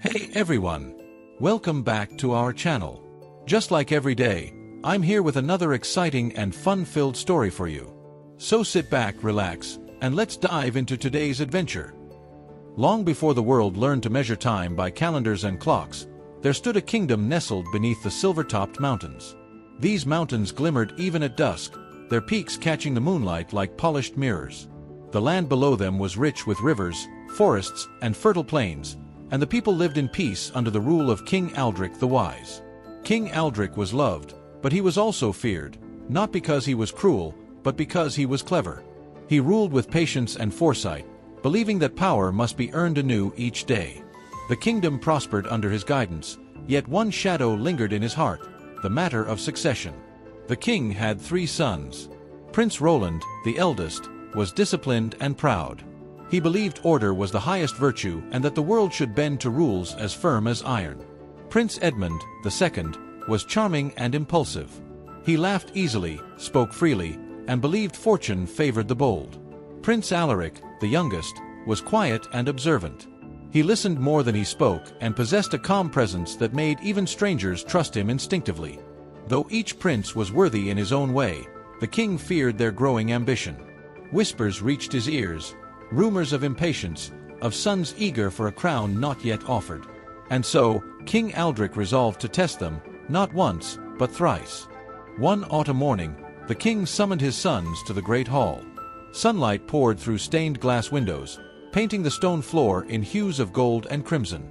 Hey everyone! Welcome back to our channel. Just like every day, I'm here with another exciting and fun-filled story for you. So sit back, relax, and let's dive into today's adventure. Long before the world learned to measure time by calendars and clocks, there stood a kingdom nestled beneath the silver-topped mountains. These mountains glimmered even at dusk, their peaks catching the moonlight like polished mirrors. The land below them was rich with rivers, forests, and fertile plains, and the people lived in peace under the rule of King Aldric the Wise. King Aldric was loved, but he was also feared, not because he was cruel, but because he was clever. He ruled with patience and foresight, believing that power must be earned anew each day. The kingdom prospered under his guidance, yet one shadow lingered in his heart, the matter of succession. The king had 3 sons. Prince Roland, the eldest, was disciplined and proud. He believed order was the highest virtue and that the world should bend to rules as firm as iron. Prince Edmund, the second, was charming and impulsive. He laughed easily, spoke freely, and believed fortune favored the bold. Prince Alaric, the youngest, was quiet and observant. He listened more than he spoke and possessed a calm presence that made even strangers trust him instinctively. Though each prince was worthy in his own way, the king feared their growing ambition. Whispers reached his ears, rumors of impatience, of sons eager for a crown not yet offered. And so, King Aldric resolved to test them, not once, but thrice. One autumn morning, the king summoned his sons to the great hall. Sunlight poured through stained glass windows, painting the stone floor in hues of gold and crimson.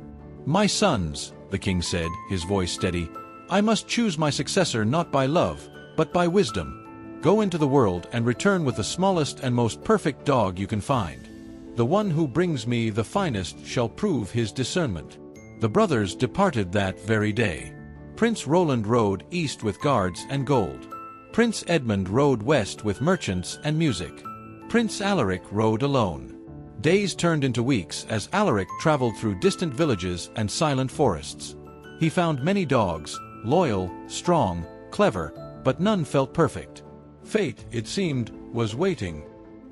"My sons," the king said, his voice steady, "I must choose my successor not by love, but by wisdom. Go into the world and return with the smallest and most perfect dog you can find. The one who brings me the finest shall prove his discernment." The brothers departed that very day. Prince Roland rode east with guards and gold. Prince Edmund rode west with merchants and music. Prince Alaric rode alone. Days turned into weeks as Alaric traveled through distant villages and silent forests. He found many dogs, loyal, strong, clever, but none felt perfect. Fate, it seemed, was waiting.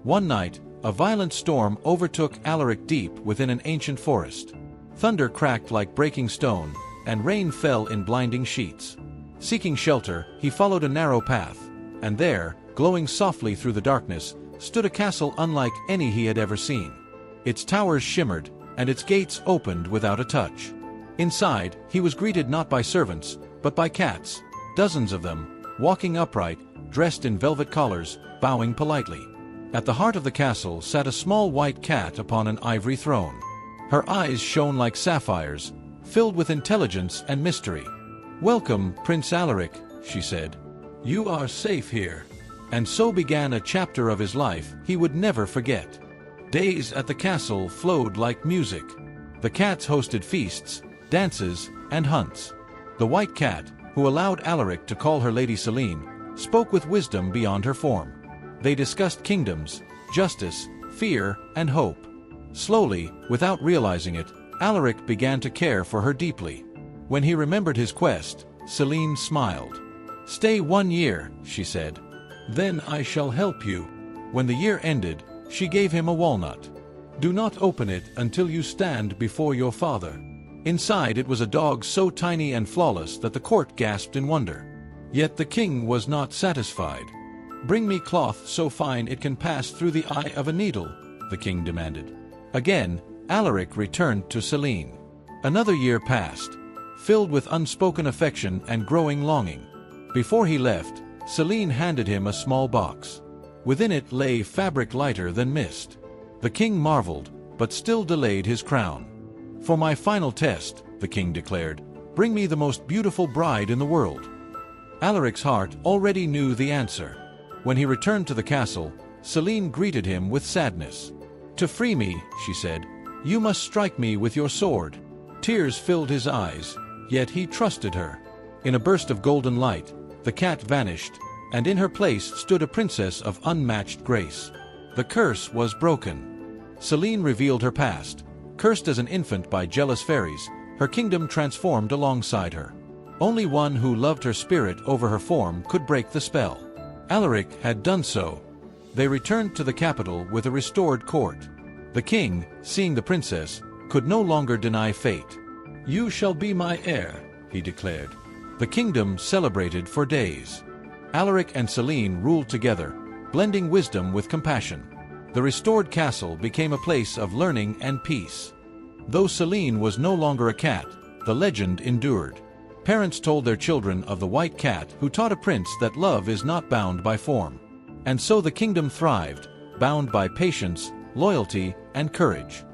One night, a violent storm overtook Alaric deep within an ancient forest. Thunder cracked like breaking stone, and rain fell in blinding sheets. Seeking shelter, he followed a narrow path, and there, glowing softly through the darkness, stood a castle unlike any he had ever seen. Its towers shimmered, and its gates opened without a touch. Inside, he was greeted not by servants, but by cats, dozens of them, walking upright, dressed in velvet collars, bowing politely. At the heart of the castle sat a small white cat upon an ivory throne. Her eyes shone like sapphires, filled with intelligence and mystery. "Welcome, Prince Alaric," she said. "You are safe here." And so began a chapter of his life he would never forget. Days at the castle flowed like music. The cats hosted feasts, dances, and hunts. The white cat, who allowed Alaric to call her Lady Celine, spoke with wisdom beyond her form. They discussed kingdoms, justice, fear, and hope. Slowly, without realizing it, Alaric began to care for her deeply. When he remembered his quest, Celine smiled. "Stay 1 year," she said. "Then I shall help you." When the year ended, she gave him a walnut. "Do not open it until you stand before your father." Inside it was a dog so tiny and flawless that the court gasped in wonder. Yet the king was not satisfied. "Bring me cloth so fine it can pass through the eye of a needle," the king demanded. Again, Alaric returned to Celine. Another year passed, filled with unspoken affection and growing longing. Before he left, Celine handed him a small box. Within it lay fabric lighter than mist. The king marveled, but still delayed his crown. "For my final test," the king declared, "bring me the most beautiful bride in the world." Alaric's heart already knew the answer. When he returned to the castle, Celine greeted him with sadness. "To free me," she said, "you must strike me with your sword." Tears filled his eyes, yet he trusted her. In a burst of golden light, the cat vanished, and in her place stood a princess of unmatched grace. The curse was broken. Celine revealed her past. Cursed as an infant by jealous fairies, her kingdom transformed alongside her. Only one who loved her spirit over her form could break the spell. Alaric had done so. They returned to the capital with a restored court. The king, seeing the princess, could no longer deny fate. "You shall be my heir," he declared. The kingdom celebrated for days. Alaric and Celine ruled together, blending wisdom with compassion. The restored castle became a place of learning and peace. Though Celine was no longer a cat, the legend endured. Parents told their children of the white cat who taught a prince that love is not bound by form. And so the kingdom thrived, bound by patience, loyalty, and courage.